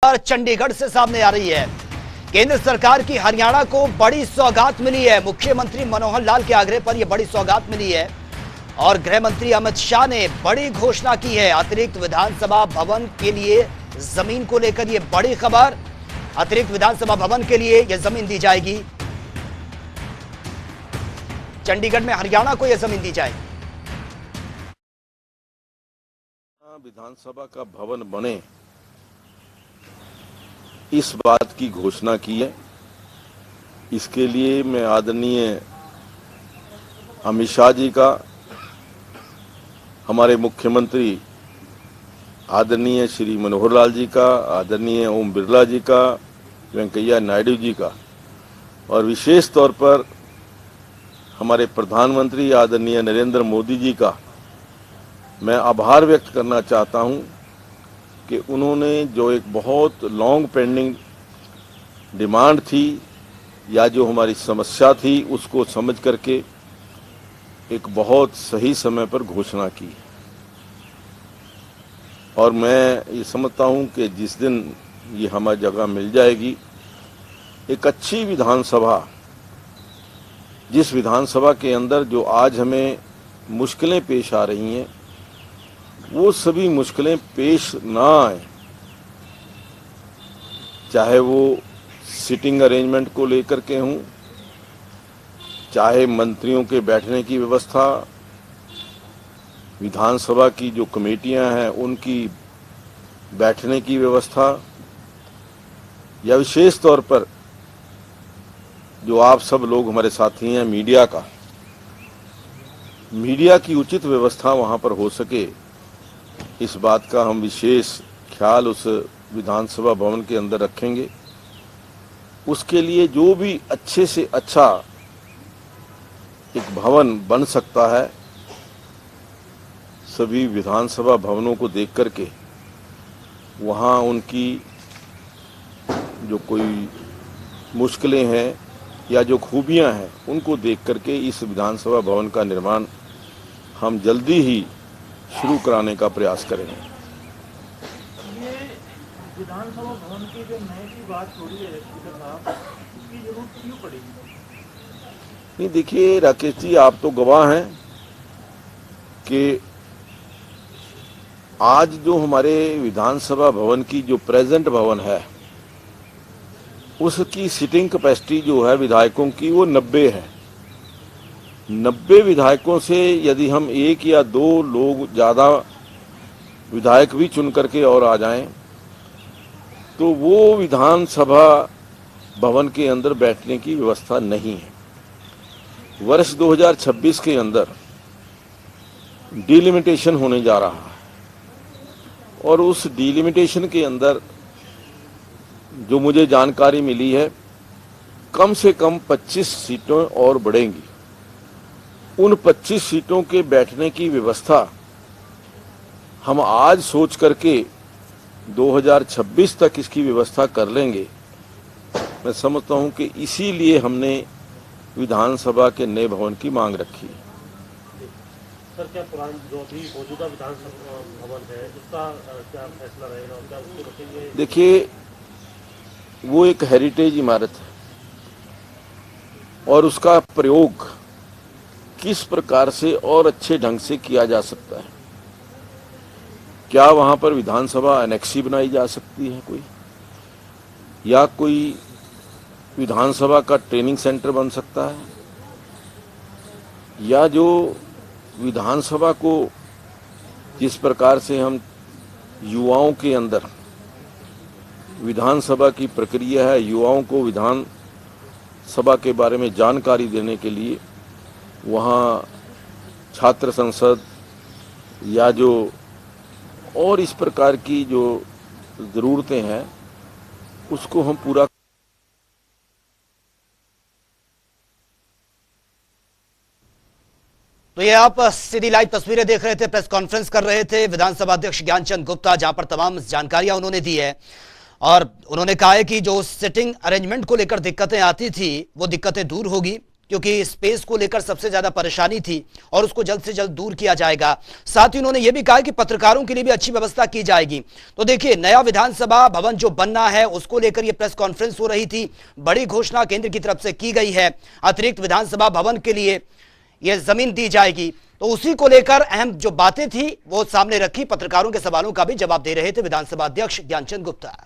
लगातार चंडीगढ़ से सामने आ रही है। केंद्र सरकार की हरियाणा को बड़ी सौगात मिली है। मुख्यमंत्री मनोहर लाल के आग्रह पर यह बड़ी सौगात मिली है और गृह मंत्री अमित शाह ने बड़ी घोषणा की है। अतिरिक्त विधानसभा भवन के लिए जमीन को लेकर यह बड़ी खबर। अतिरिक्त विधानसभा भवन के लिए यह जमीन दी जाएगी। चंडीगढ़ में हरियाणा को यह जमीन दी जाएगी। विधानसभा का भवन बने, इस बात की घोषणा की है। इसके लिए मैं आदरणीय अमित शाह जी का, हमारे मुख्यमंत्री आदरणीय श्री मनोहर लाल जी का, आदरणीय ओम बिरला जी का, वेंकैया नायडू जी का और विशेष तौर पर हमारे प्रधानमंत्री आदरणीय नरेंद्र मोदी जी का मैं आभार व्यक्त करना चाहता हूं कि उन्होंने जो एक बहुत लॉन्ग पेंडिंग डिमांड थी या जो हमारी समस्या थी उसको समझ करके एक बहुत सही समय पर घोषणा की। और मैं ये समझता हूं कि जिस दिन ये हमारी जगह मिल जाएगी, एक अच्छी विधानसभा, जिस विधानसभा के अंदर जो आज हमें मुश्किलें पेश आ रही हैं वो सभी मुश्किलें पेश ना आए, चाहे वो सिटिंग अरेंजमेंट को लेकर के हों, चाहे मंत्रियों के बैठने की व्यवस्था, विधानसभा की जो कमेटियां हैं उनकी बैठने की व्यवस्था, या विशेष तौर पर जो आप सब लोग हमारे साथी हैं मीडिया की उचित व्यवस्था वहां पर हो सके, इस बात का हम विशेष ख्याल उस विधानसभा भवन के अंदर रखेंगे। उसके लिए जो भी अच्छे से अच्छा एक भवन बन सकता है, सभी विधानसभा भवनों को देख करके वहाँ उनकी जो कोई मुश्किलें हैं या जो खूबियां हैं उनको देख करके इस विधानसभा भवन का निर्माण हम जल्दी ही शुरू कराने का प्रयास करेंगे। ये विधानसभा भवन की जो नए की बात हो रही है स्पीकर साहब, उसकी जरूरत क्यों पड़ेगी? नहीं, देखिए राकेश जी, आप तो गवाह हैं कि आज जो हमारे विधानसभा भवन की जो प्रेजेंट भवन है उसकी सिटिंग कैपेसिटी जो है विधायकों की वो 90 है। 90 विधायकों से यदि हम एक या दो लोग ज़्यादा विधायक भी चुन करके और आ जाएं तो वो विधानसभा भवन के अंदर बैठने की व्यवस्था नहीं है। वर्ष 2026 के अंदर डिलिमिटेशन होने जा रहा है और उस डिलिमिटेशन के अंदर जो मुझे जानकारी मिली है, कम से कम 25 सीटें और बढ़ेंगी। उन 25 सीटों के बैठने की व्यवस्था हम आज सोच करके 2026 तक इसकी व्यवस्था कर लेंगे। मैं समझता हूं कि इसीलिए हमने विधानसभा के नए भवन की मांग रखी है। सर, क्या पुराना जो अभी मौजूदा विधानसभा भवन है उसका क्या फैसला रहेगा और क्या उसको रखेंगे? देखिए, वो एक हेरिटेज इमारत है और उसका प्रयोग किस प्रकार से और अच्छे ढंग से किया जा सकता है। क्या वहां पर विधानसभा एनेक्सी बनाई जा सकती है कोई, या कोई विधानसभा का ट्रेनिंग सेंटर बन सकता है, या जो विधानसभा को जिस प्रकार से हम युवाओं के अंदर विधानसभा की प्रक्रिया है, युवाओं को विधानसभा के बारे में जानकारी देने के लिए वहाँ छात्र संसद या जो और इस प्रकार की जो ज़रूरतें हैं उसको हम पूरा। तो ये आप सीधी लाइव तस्वीरें देख रहे थे। प्रेस कॉन्फ्रेंस कर रहे थे विधानसभा अध्यक्ष ज्ञानचंद गुप्ता, जहां पर तमाम जानकारियां उन्होंने दी है और उन्होंने कहा है कि जो सिटिंग अरेंजमेंट को लेकर दिक्कतें आती थी वो दिक्कतें दूर होगी क्योंकि स्पेस को लेकर सबसे ज्यादा परेशानी थी और उसको जल्द से जल्द दूर किया जाएगा। साथ ही उन्होंने यह भी कहा कि पत्रकारों के लिए भी अच्छी व्यवस्था की जाएगी। तो देखिए, नया विधानसभा भवन जो बनना है उसको लेकर यह प्रेस कॉन्फ्रेंस हो रही थी। बड़ी घोषणा केंद्र की तरफ से की गई है, अतिरिक्त विधानसभा भवन के लिए यह जमीन दी जाएगी। तो उसी को लेकर अहम जो बातें थी वो सामने रखी, पत्रकारों के सवालों का भी जवाब दे रहे थे विधानसभा अध्यक्ष ज्ञानचंद गुप्ता।